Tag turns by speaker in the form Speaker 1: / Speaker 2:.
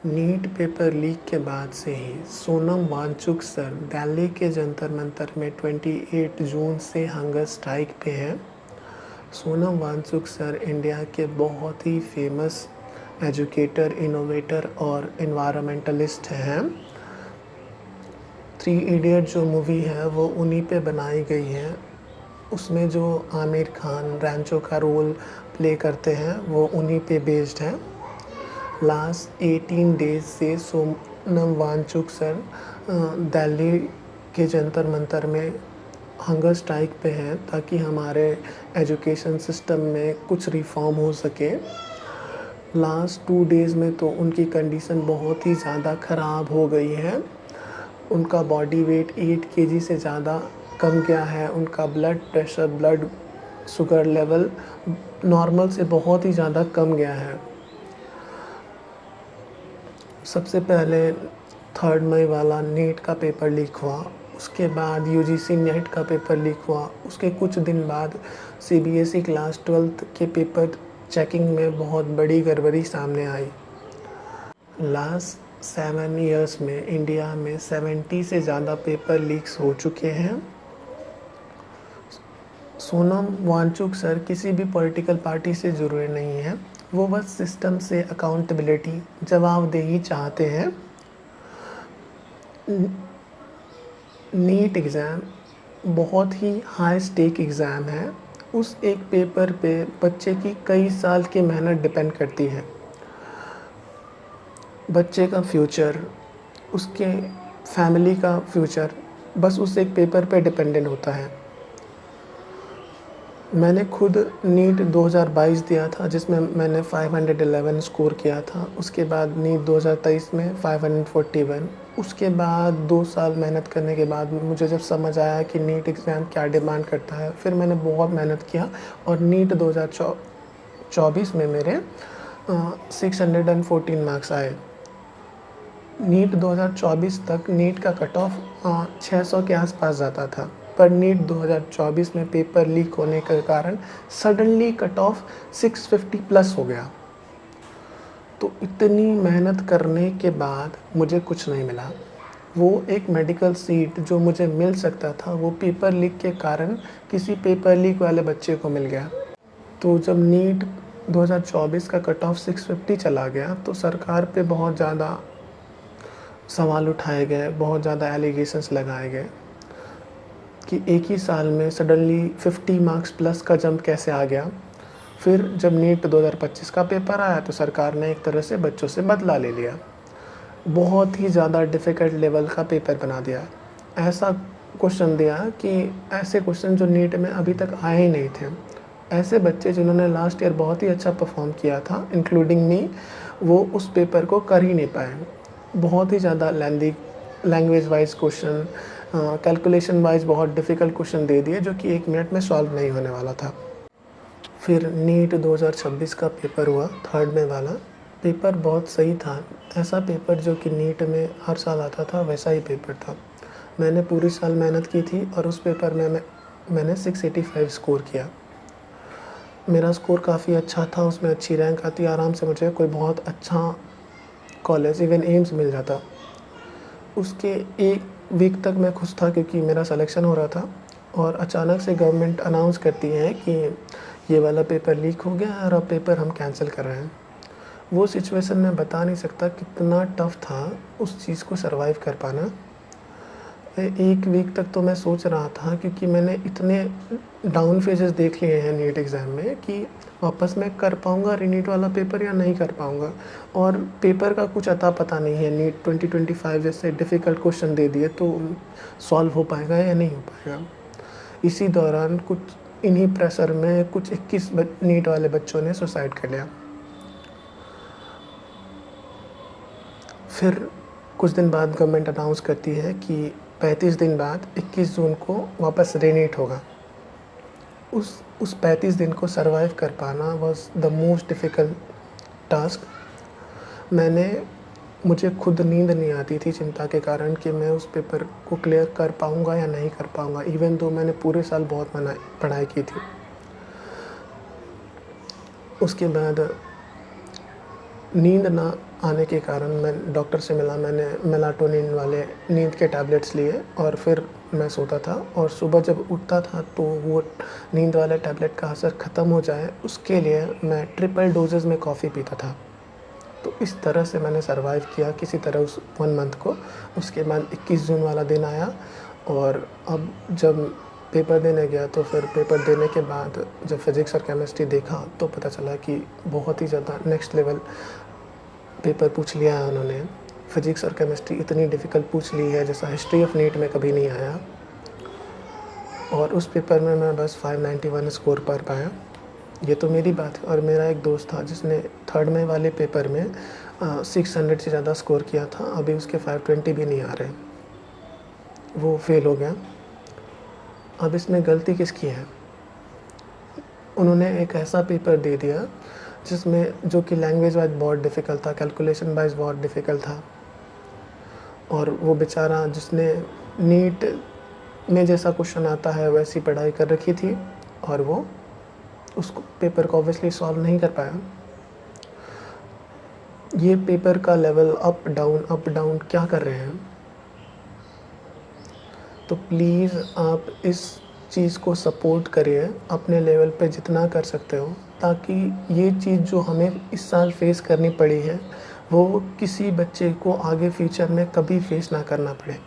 Speaker 1: NEET paper leak के बाद से ही सोनम वांगचुक सर दिल्ली के जंतर मंतर में 28 जून से हंगर स्ट्राइक पे हैं। सोनम वांगचुक सर इंडिया के बहुत ही फेमस एजुकेटर, इनोवेटर और इन्वायरमेंटलिस्ट हैं। थ्री इडियट जो मूवी है वो उन्हीं पे बनाई गई है। उसमें जो आमिर खान रैंचो का रोल प्ले करते हैं वो उन्हीं पे बेस्ड है। लास्ट 18 डेज से सोनम वांगचुक सर दिल्ली के जंतर मंतर में हंगर स्ट्राइक पे हैं ताकि हमारे एजुकेशन सिस्टम में कुछ रिफॉर्म हो सके। लास्ट 2 डेज़ में तो उनकी कंडीशन बहुत ही ज़्यादा ख़राब हो गई है। उनका बॉडी वेट 8 केजी से ज़्यादा कम गया है। उनका blood pressure, blood sugar level normal से बहुत ही ज़्यादा कम गया है। सबसे पहले 3 मई वाला नीट का पेपर लीक हुआ, उसके बाद यूजीसी नेट का पेपर लीक हुआ, उसके कुछ दिन बाद सीबीएसई क्लास 12th के पेपर चेकिंग में बहुत बड़ी गड़बड़ी सामने आई। लास्ट 7 इयर्स में इंडिया में 70 से ज़्यादा पेपर लीक्स हो चुके हैं। सोनम वांगचुक सर किसी भी पॉलिटिकल पार्टी से जुड़े नहीं हैं। वो बस सिस्टम से अकाउंटेबिलिटी, जवाबदेही चाहते हैं। नीट एग्ज़ाम बहुत ही हाई स्टेक एग्ज़ाम है। उस एक पेपर पे बच्चे की कई साल की मेहनत डिपेंड करती है। बच्चे का फ्यूचर, उसके फैमिली का फ्यूचर बस उस एक पेपर पे डिपेंडेंट होता है। मैंने खुद नीट 2022 दिया था जिसमें मैंने 511 स्कोर किया था। उसके बाद नीट 2023 में 541। उसके बाद 2 साल मेहनत करने के बाद मुझे जब समझ आया कि नीट एग्ज़ाम क्या डिमांड करता है, फिर मैंने बहुत मेहनत किया और नीट 2024 में मेरे 614 मार्क्स आए। नीट 2024 तक नीट का कट ऑफ 600 के आसपास जाता था, पर नीट 2024 में पेपर लीक होने के कारण सडनली कट ऑफ 650 प्लस हो गया। तो इतनी मेहनत करने के बाद मुझे कुछ नहीं मिला। वो एक मेडिकल सीट जो मुझे मिल सकता था वो पेपर लीक के कारण किसी पेपर लीक वाले बच्चे को मिल गया। तो जब नीट 2024 का कट ऑफ 650 चला गया तो सरकार पे बहुत ज़्यादा सवाल उठाए गए, बहुत ज़्यादा एलिगेशंस लगाए गए कि एक ही साल में सडनली 50 मार्क्स प्लस का जंप कैसे आ गया। फिर जब नीट 2025 का पेपर आया तो सरकार ने एक तरह से बच्चों से बदला ले लिया। बहुत ही ज़्यादा डिफ़िकल्ट लेवल का पेपर बना दिया। ऐसा क्वेश्चन दिया कि ऐसे क्वेश्चन जो नीट में अभी तक आए ही नहीं थे। ऐसे बच्चे जिन्होंने लास्ट ईयर बहुत ही अच्छा परफॉर्म किया था, इंक्लूडिंग मी, वो उस पेपर को कर ही नहीं पाए। बहुत ही ज़्यादा lengthy language wise question, calculation wise बहुत डिफ़िकल्ट क्वेश्चन दे दिए जो कि 1 मिनट में सॉल्व नहीं होने वाला था। फिर नीट 2026 का पेपर हुआ, 3 मई वाला। पेपर बहुत सही था। ऐसा पेपर जो कि नीट में हर साल आता था वैसा ही पेपर था। मैंने पूरी साल मेहनत की थी और उस पेपर में मैंने 685 स्कोर किया। मेरा स्कोर काफ़ी अच्छा था, उसमें अच्छी रैंक आती, आराम से मुझे कोई बहुत अच्छा कॉलेज, इवन एम्स मिल जाता। उसके 1 वीक तक मैं खुश था क्योंकि मेरा सिलेक्शन हो रहा था और अचानक से गवर्नमेंट अनाउंस करती है कि ये वाला पेपर लीक हो गया और अब पेपर हम कैंसिल कर रहे हैं। वो सिचुएशन मैं बता नहीं सकता कितना टफ़ था उस चीज़ को सर्वाइव कर पाना। 1 वीक तक तो मैं सोच रहा था क्योंकि मैंने इतने डाउन फेजेस देख लिए हैं नीट एग्ज़ाम में कि वापस मैं कर पाऊँगा रीनीट वाला पेपर या नहीं कर पाऊँगा। और पेपर का कुछ अता पता नहीं है। नीट 2025 जैसे डिफ़िकल्ट क्वेश्चन दे दिए तो सॉल्व हो पाएगा या नहीं हो पाएगा। इसी दौरान कुछ इन्हीं प्रेशर में कुछ 21 नीट वाले बच्चों ने सुसाइड कर लिया। फिर कुछ दिन बाद गवर्नमेंट अनाउंस करती है कि 35 दिन बाद 21 जून को वापस रीनीट होगा। उस 35 दिन को सर्वाइव कर पाना was the most difficult task. मुझे खुद नींद नहीं आती थी चिंता के कारण कि मैं उस पेपर को क्लियर कर पाऊँगा या नहीं कर पाऊँगा, इवन दो मैंने पूरे साल बहुत पढ़ाई की थी। उसके बाद नींद ना आने के कारण मैं डॉक्टर से मिला, मैंने मेलाटोनिन वाले नींद के टैबलेट्स लिए और फिर मैं सोता था और सुबह जब उठता था तो वो नींद वाले टैबलेट का असर ख़त्म हो जाए उसके लिए मैं ट्रिपल डोजेज़ में कॉफ़ी पीता था। तो इस तरह से मैंने सर्वाइव किया किसी तरह उस 1 मंथ को। उसके बाद 21 जून वाला दिन आया और अब जब पेपर देने गया तो फिर पेपर देने के बाद जब फिज़िक्स और केमिस्ट्री देखा तो पता चला कि बहुत ही ज़्यादा नेक्स्ट लेवल पेपर पूछ लिया है उन्होंने। फिज़िक्स और केमिस्ट्री इतनी डिफ़िकल्ट पूछ ली है जैसा हिस्ट्री ऑफ नीट में कभी नहीं आया। और उस पेपर में मैं बस 591 स्कोर कर पाया। ये तो मेरी बात है। और मेरा एक दोस्त था जिसने 3rd में वाले पेपर में 600 से ज़्यादा स्कोर किया था। अभी उसके 520 भी नहीं आ रहे, वो फेल हो गया। अब इसमें गलती किसकी है? उन्होंने एक ऐसा पेपर दे दिया जिसमें जो कि लैंग्वेज वाइज़ बहुत डिफ़िकल्ट था, कैलकुलेशन वाइज़ बहुत डिफ़िकल्ट था। और वो बेचारा जिसने नीट में जैसा क्वेश्चन आता है वैसी पढ़ाई कर रखी थी और वो उसको पेपर को ऑब्वियसली सॉल्व नहीं कर पाया। ये पेपर का लेवल अप डाउन क्या कर रहे हैं? तो प्लीज़ आप इस चीज़ को सपोर्ट करिए अपने लेवल पे जितना कर सकते हो, ताकि ये चीज़ जो हमें इस साल फेस करनी पड़ी है वो किसी बच्चे को आगे फ्यूचर में कभी फेस ना करना पड़े।